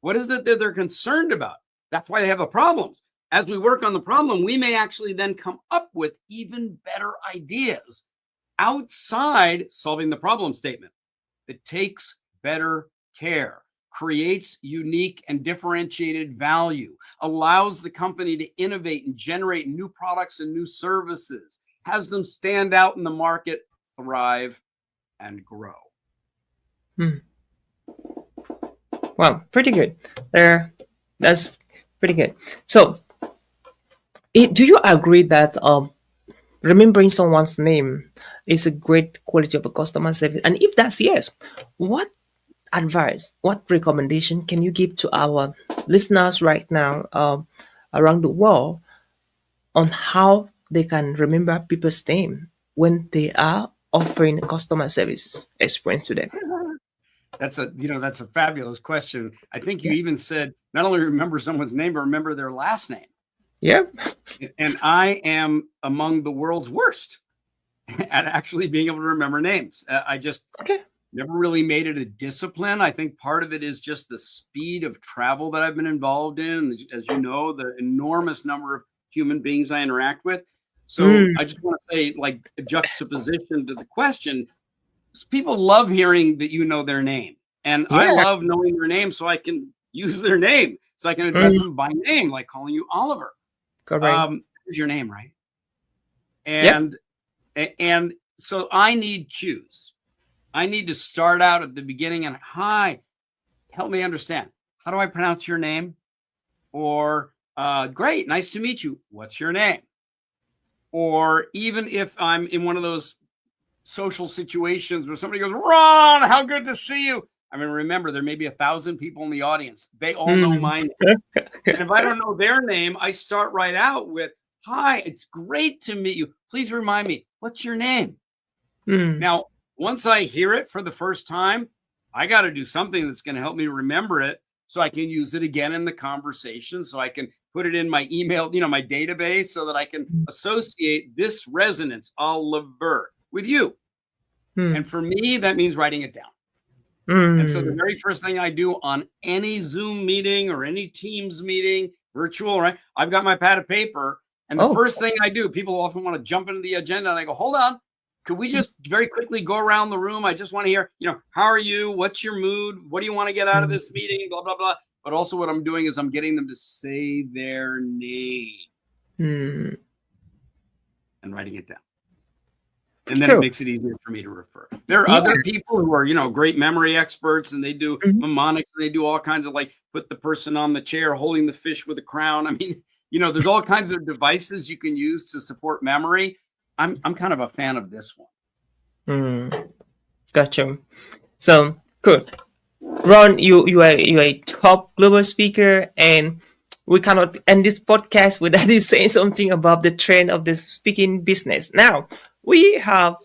What is it that they're concerned about? That's why they have the problems. As we work on the problem, we may actually then come up with even better ideas outside solving the problem statement that takes better care, creates unique and differentiated value, allows the company to innovate and generate new products and new services, has them stand out in the market, thrive, and grow. Wow, pretty good. That's pretty good. So, do you agree that remembering someone's name is a great quality of a customer service? And if that's yes, what advice, what recommendation can you give to our listeners right now around the world on how they can remember people's name when they are offering customer services experience to them? That's a fabulous question. I think you Yeah. even said not only remember someone's name, but remember their last name. Yeah. And I am among the world's worst at actually being able to remember names. I just Okay. never really made it a discipline. I think part of it is just the speed of travel that I've been involved in. As you know, the enormous number of human beings I interact with. So Mm, I just want to say, like, a juxtaposition to the question, people love hearing that you know their name. And I yeah. love knowing their name so I can use their name, so I can address Mm, them by name, like calling you Oliver. correct. Here's your name, right? Yep. And so I need cues. I need to start out at the beginning and, hi, help me understand. How do I pronounce your name? Or great, nice to meet you. What's your name? Or even if I'm in one of those social situations where somebody goes, Ron, how good to see you. I mean, remember, there may be 1,000 people in the audience. They all know Mm. my name. And if I don't know their name, I start right out with, hi, it's great to meet you. Please remind me, what's your name? Mm. Now, once I hear it for the first time, I got to do something that's going to help me remember it so I can use it again in the conversation, so I can put it in my email, my database, so that I can associate this resonance, Oliver, with you. Mm. And for me, that means writing it down. And so the Mm. very first thing I do on any Zoom meeting or any Teams meeting, virtual, right? I've got my pad of paper. And the Oh. first thing I do, people often want to jump into the agenda and I go, hold on. Could we just very quickly go around the room? I just want to hear, how are you? What's your mood? What do you want to get out of this meeting? Blah, blah, blah. But also what I'm doing is I'm getting them to say their name Mm. and writing it down. And then it Cool. makes it easier for me to refer. There are Yeah. other people who are, great memory experts, and they do Mhm. mnemonics, and they do all kinds of, like, put the person on the chair holding the fish with a crown. I mean, there's all kinds of devices you can use to support memory. I'm kind of a fan of this one. Mm. Gotcha. So cool. Ron, you are a top global speaker, and we cannot end this podcast without you saying something about the trend of the speaking business. Now, we have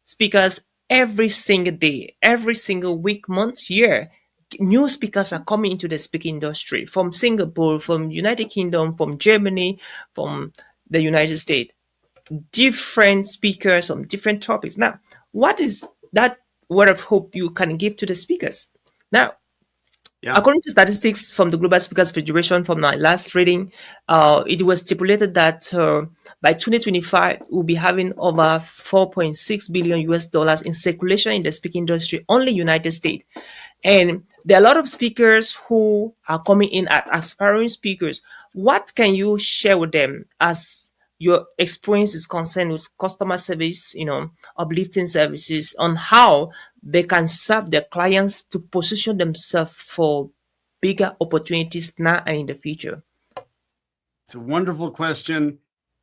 speakers every single day, every single week, month, year. New speakers are coming into the speaking industry from Singapore, from United Kingdom, from Germany, from the United States. Different speakers from different topics. Now, what is that word of hope you can give to the speakers? Now, Yeah. according to statistics from the Global Speakers Federation, from my last reading, it was stipulated that by 2025, we'll be having over 4.6 billion US dollars in circulation in the speaking industry, only United States. And there are a lot of speakers who are coming in as aspiring speakers. What can you share with them as your experience is concerned with customer service, uplifting services, on how they can serve their clients to position themselves for bigger opportunities now and in the future? It's a wonderful question.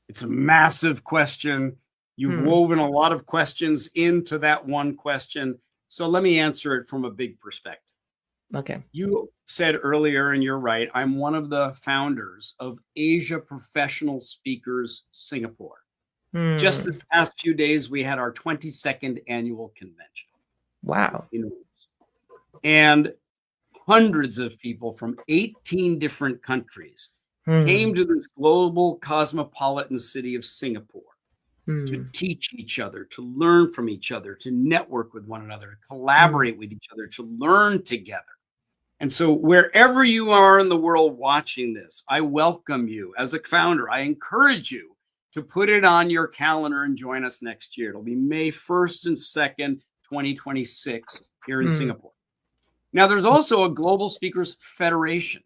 It's a massive question. You've Hmm. woven a lot of questions into that one question. So let me answer it from a big perspective. Okay. You said earlier, and you're right, I'm one of the founders of Asia Professional Speakers Singapore. Hmm. Just this past few days, we had our 22nd annual convention. Wow. And hundreds of people from 18 different countries Hmm. came to this global cosmopolitan city of Singapore Hmm. to teach each other, to learn from each other, to network with one another, to collaborate with each other, to learn together. And so wherever you are in the world watching this, I welcome you. As a founder, I encourage you to put it on your calendar and join us next year. It'll be May 1st and 2nd, 2026 here in Singapore. Now, there's also a Global Speakers Federation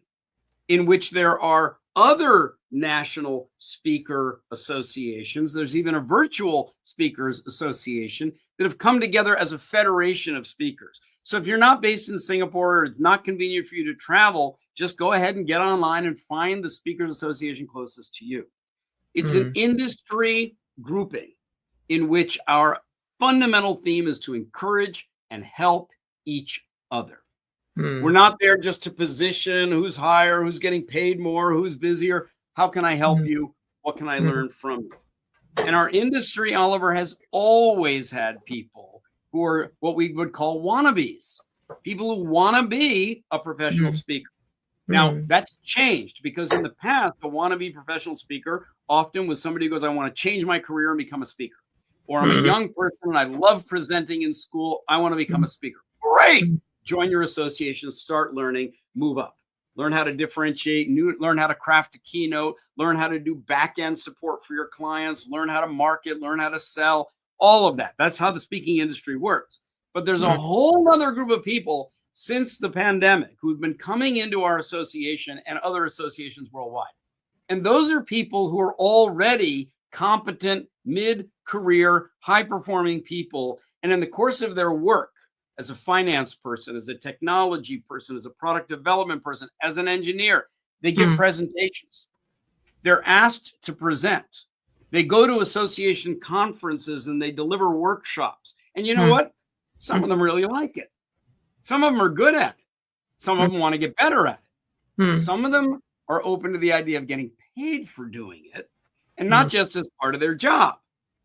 in which there are other national speaker associations. There's even a virtual speakers association that have come together as a federation of speakers. So if you're not based in Singapore, or it's not convenient for you to travel, just go ahead and get online and find the speakers association closest to you. It's an industry grouping in which our fundamental theme is to encourage and help each other. We're not there just to position who's higher, who's getting paid more, who's busier. How can I help you? What can I learn from you? And our industry, Oliver, has always had people who are what we would call wannabes, people who want to be a professional speaker. Now, that's changed because in the past, a wannabe professional speaker often was somebody who goes, I want to change my career and become a speaker. Or I'm a young person and I love presenting in school. I want to become a speaker. Great. Join your association, start learning, move up. Learn how to differentiate, learn how to craft a keynote, learn how to do back-end support for your clients, learn how to market, learn how to sell, all of that. That's how the speaking industry works. But there's a whole other group of people since the pandemic who've been coming into our association and other associations worldwide. And those are people who are already competent, mid-career, high-performing people. And in the course of their work, as a finance person, as a technology person, as a product development person, as an engineer, they give presentations. They're asked to present. They go to association conferences and they deliver workshops. And you know what? Some of them really like it. Some of them are good at it. Some of them want to get better at it. Some of them are open to the idea of getting paid for doing it, and not just as part of their job,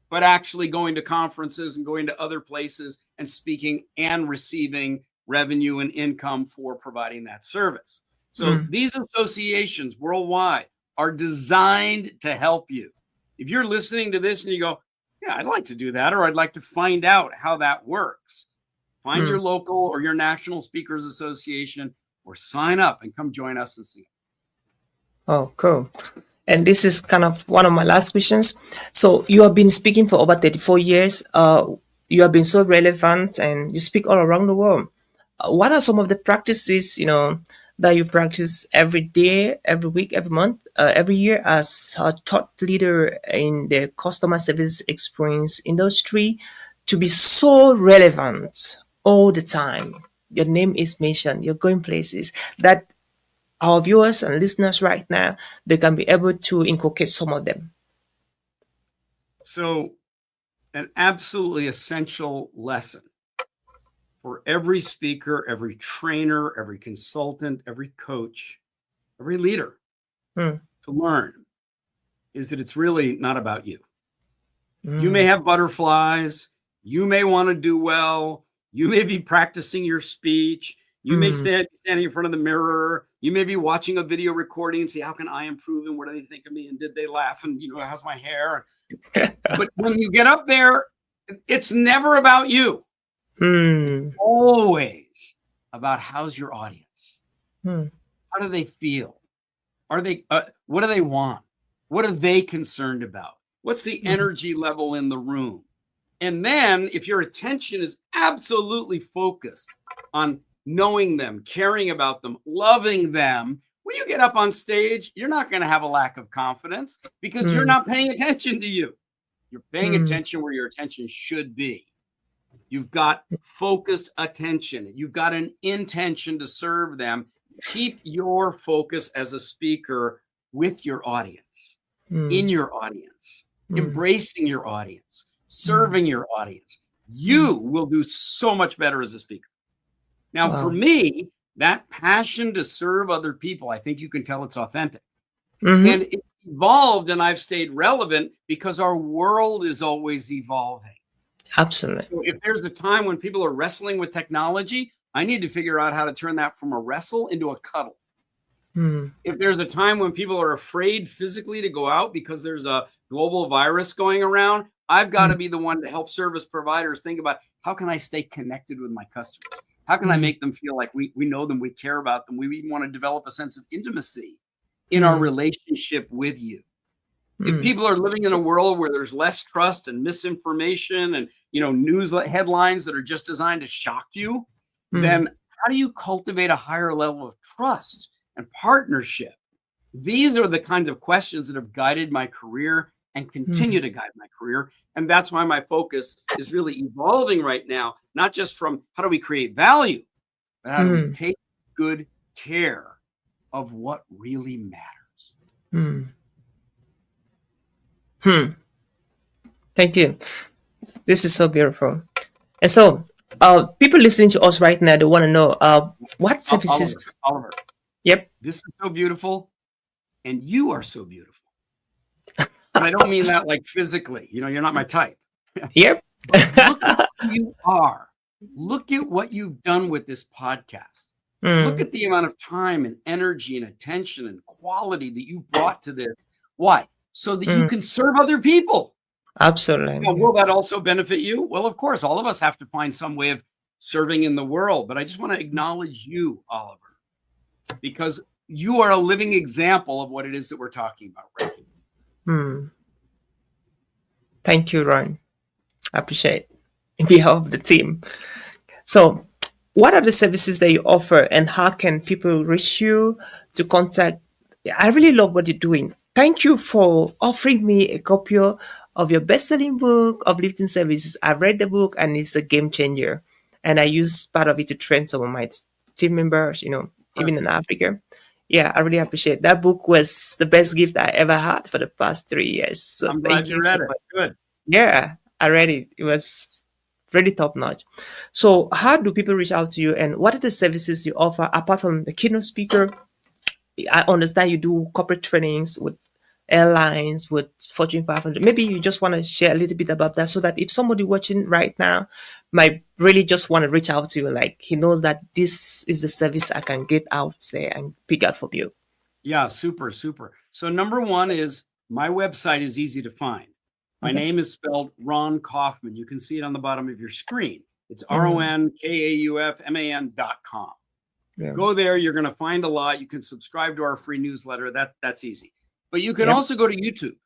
but actually going to conferences and going to other places and speaking and receiving revenue and income for providing that service. So these associations worldwide are designed to help you. If you're listening to this and you go, yeah, I'd like to do that, or I'd like to find out how that works, find your local or your national speakers association or sign up and come join us and see it. Oh, cool. And this is kind of one of my last questions. So you have been speaking for over 34 years. You have been so relevant and you speak all around the world. What are some of the practices, that you practice every day, every week, every month, every year as a thought leader in the customer service experience industry to be so relevant all the time? Your name is mentioned, you're going places that our viewers and listeners right now, they can be able to inculcate some of them. So an absolutely essential lesson for every speaker, every trainer, every consultant, every coach, every leader to learn is that it's really not about you. You may have butterflies. You may want to do well. You may be practicing your speech. You may standing in front of the mirror. You may be watching a video recording and see, how can I improve? And what do they think of me? And did they laugh? And, how's my hair? But when you get up there, it's never about you. It's always about how's your audience? How do they feel? Are they, what do they want? What are they concerned about? What's the energy level in the room? And then if your attention is absolutely focused on knowing them, caring about them, loving them, when you get up on stage, you're not going to have a lack of confidence because you're not paying attention to you. You're paying attention where your attention should be. You've got focused attention. You've got an intention to serve them. Keep your focus as a speaker with your audience, in your audience, embracing your audience, serving your audience. You will do so much better as a speaker. Now, for me, that passion to serve other people, I think you can tell it's authentic. And it's evolved, and I've stayed relevant because our world is always evolving. Absolutely. So if there's a time when people are wrestling with technology, I need to figure out how to turn that from a wrestle into a cuddle. If there's a time when people are afraid physically to go out because there's a global virus going around, I've got to be the one to help service providers think about, how can I stay connected with my customers? How can I make them feel like we know them, we care about them, we even want to develop a sense of intimacy in our relationship with you? If people are living in a world where there's less trust and misinformation and news headlines that are just designed to shock you, then how do you cultivate a higher level of trust and partnership? These are the kinds of questions that have guided my career and continue to guide my career. And that's why my focus is really evolving right now, not just from how do we create value, but how do we take good care of what really matters. Thank you. This is so beautiful. And so people listening to us right now, they want to know what services. Oliver. Yep. This is so beautiful. And you are so beautiful. And I don't mean that like physically. You know, you're not my type. Yep. But look at who you are. Look at what you've done with this podcast. Look at the amount of time and energy and attention and quality that you brought to this. Why? So that you can serve other people. Absolutely. Now, will that also benefit you? Well, of course, all of us have to find some way of serving in the world. But I just want to acknowledge you, Oliver, because you are a living example of what it is that we're talking about right here. Thank you, Ron. I appreciate it. On behalf of the team. So, what are the services that you offer, and how can people reach you to contact? I really love what you're doing. Thank you for offering me a copy of your best-selling book, Uplifting Services. I read the book, and it's a game changer. And I use part of it to train some of my team members, even in Africa. Yeah, I really appreciate that. Book was the best gift I ever had for the past 3 years. So I'm glad you read it. Good. Yeah, I read it. It was really top notch. So how do people reach out to you, and what are the services you offer apart from the keynote speaker? I understand you do corporate trainings with airlines, with Fortune 500. Maybe you just want to share a little bit about that, so that if somebody watching right now might really just want to reach out to you, like he knows that this is the service I can get out there and pick out from you. Yeah, super. So number one is my website is easy to find. My name is spelled Ron Kaufman. You can see it on the bottom of your screen. It's RONKAUFMAN.com. Yeah. Go there. You're going to find a lot. You can subscribe to our free newsletter. That's easy. But you can also go to YouTube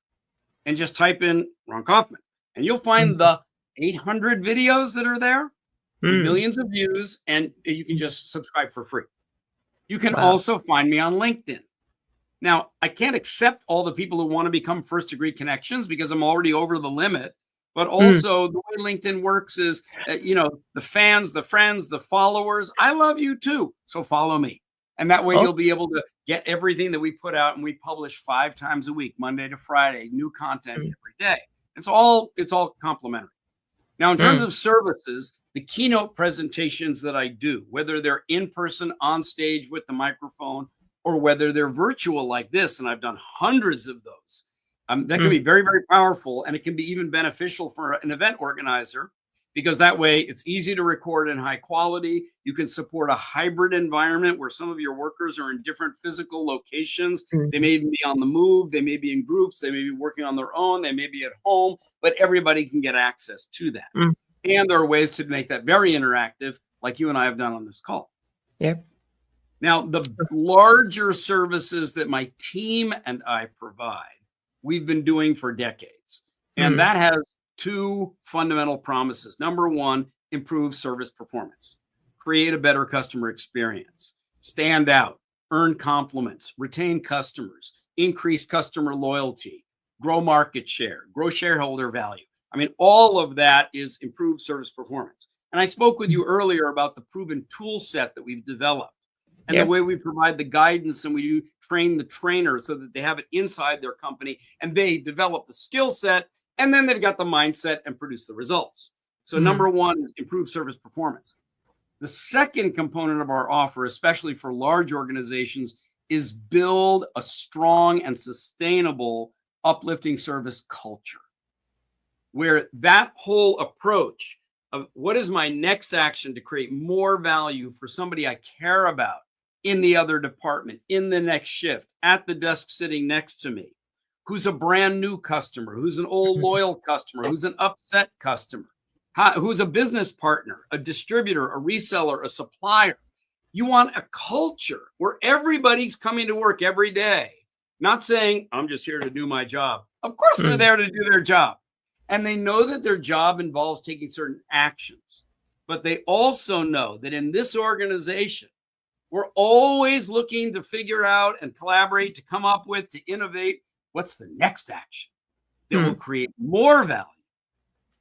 and just type in Ron Kaufman, and you'll find the 800 videos that are there, millions of views, and you can just subscribe for free. You can also find me on LinkedIn. Now, I can't accept all the people who want to become first degree connections because I'm already over the limit. But also the way LinkedIn works is, the fans, the friends, the followers, I love you too. So follow me. And that way you'll be able to get everything that we put out, and we publish 5 times a week, Monday to Friday, new content every day. It's all complimentary. Now, in terms of services, the keynote presentations that I do, whether they're in person on stage with the microphone, or whether they're virtual like this, and I've done hundreds of those, that can be very, very powerful, and it can be even beneficial for an event organizer, because that way it's easy to record in high quality. You can support a hybrid environment where some of your workers are in different physical locations. They may even be on the move. They may be in groups. They may be working on their own. They may be at home, but everybody can get access to that. And there are ways to make that very interactive, like you and I have done on this call. Yep. Now, the larger services that my team and I provide, we've been doing for decades. And that has 2 fundamental promises. Number one, improve service performance, create a better customer experience, stand out, earn compliments, retain customers, increase customer loyalty, grow market share, grow shareholder value. I mean, all of that is improved service performance. And I spoke with you earlier about the proven tool set that we've developed. And the way we provide the guidance, and we train the trainer so that they have it inside their company and they develop the skill set, and then they've got the mindset and produce the results. So number one is improve service performance. The second component of our offer, especially for large organizations, is build a strong and sustainable uplifting service culture, where that whole approach of what is my next action to create more value for somebody I care about in the other department, in the next shift, at the desk sitting next to me, who's a brand new customer, who's an old loyal customer, who's an upset customer, who's a business partner, a distributor, a reseller, a supplier. You want a culture where everybody's coming to work every day, not saying, I'm just here to do my job. Of course they're there to do their job. And they know that their job involves taking certain actions. But they also know that in this organization, we're always looking to figure out and collaborate, to come up with, to innovate. What's the next action that will create more value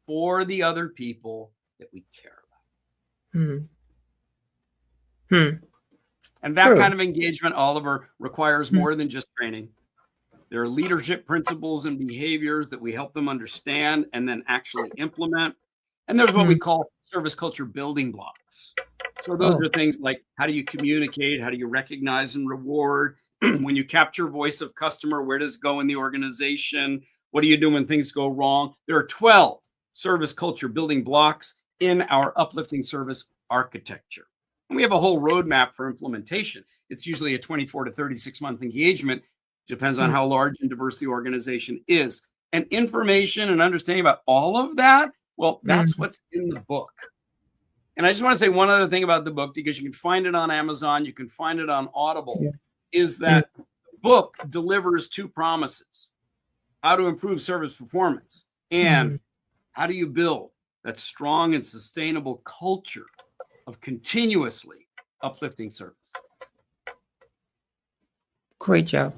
for the other people that we care about? And that kind of engagement, Oliver, requires more than just training. There are leadership principles and behaviors that we help them understand and then actually implement. And there's what we call service culture building blocks. So those are things like, how do you communicate? How do you recognize and reward? When you capture voice of customer, where does it go in the organization? What do you do when things go wrong? There are 12 service culture building blocks in our uplifting service architecture. And we have a whole roadmap for implementation. It's usually a 24 to 36 month engagement. Depends on how large and diverse the organization is. And information and understanding about all of that, well, that's what's in the book. And I just want to say one other thing about the book, because you can find it on Amazon, you can find it on Audible, is that the book delivers two promises: how to improve service performance and how do you build that strong and sustainable culture of continuously uplifting service. Great job.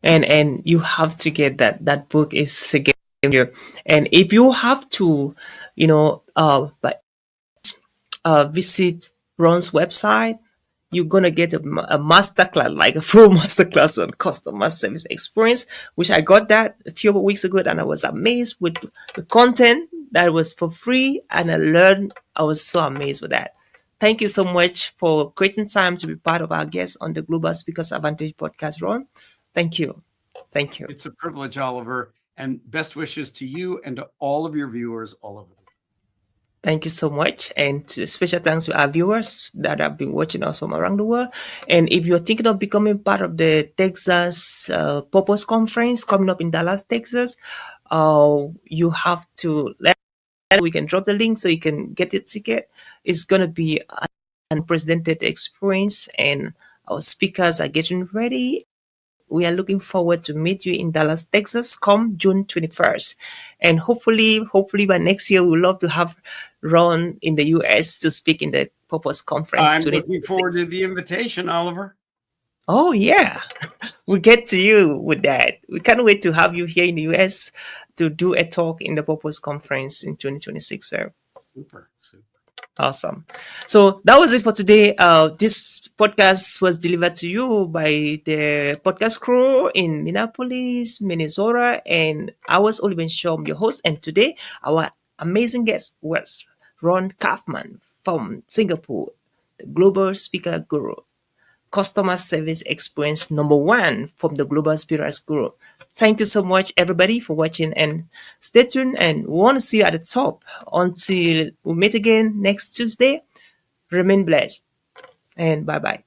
And you have to get that book is a game changer. And if you have to, visit Ron's website, you're gonna get a masterclass, like a full masterclass on customer service experience, which I got that a few weeks ago, and I was amazed with the content that was for free, and I was so amazed with that. Thank you so much for creating time to be part of our guest on the Global Speakers Advantage podcast, Ron. Thank you. Thank you. It's a privilege, Oliver, and best wishes to you and to all of your viewers all over the world. Thank you so much. And special thanks to our viewers that have been watching us from around the world. And if you're thinking of becoming part of the Texas Purpose Conference coming up in Dallas, Texas, you have to we can drop the link so you can get your ticket. It's going to be an unprecedented experience, and our speakers are getting ready. We are looking forward to meet you in Dallas, Texas, come June 21st. And hopefully by next year, we'd love to have Ron in the US to speak in the Purpose Conference. I'm looking forward to the invitation, Oliver. Oh, yeah. We'll get to you with that. We can't wait to have you here in the US to do a talk in the Purpose Conference in 2026, sir. Super. Awesome. So that was it for today. This podcast was delivered to you by the podcast crew in Minneapolis, Minnesota, and I was Oliver Shom, your host. And today, our amazing guest was Ron Kaufman from Singapore, the Global Speaker Guru, Customer Service Experience #1 from the Global Speakers Guru. Thank you so much, everybody, for watching, and stay tuned. And we want to see you at the top until we meet again next Tuesday. Remain blessed, and bye-bye.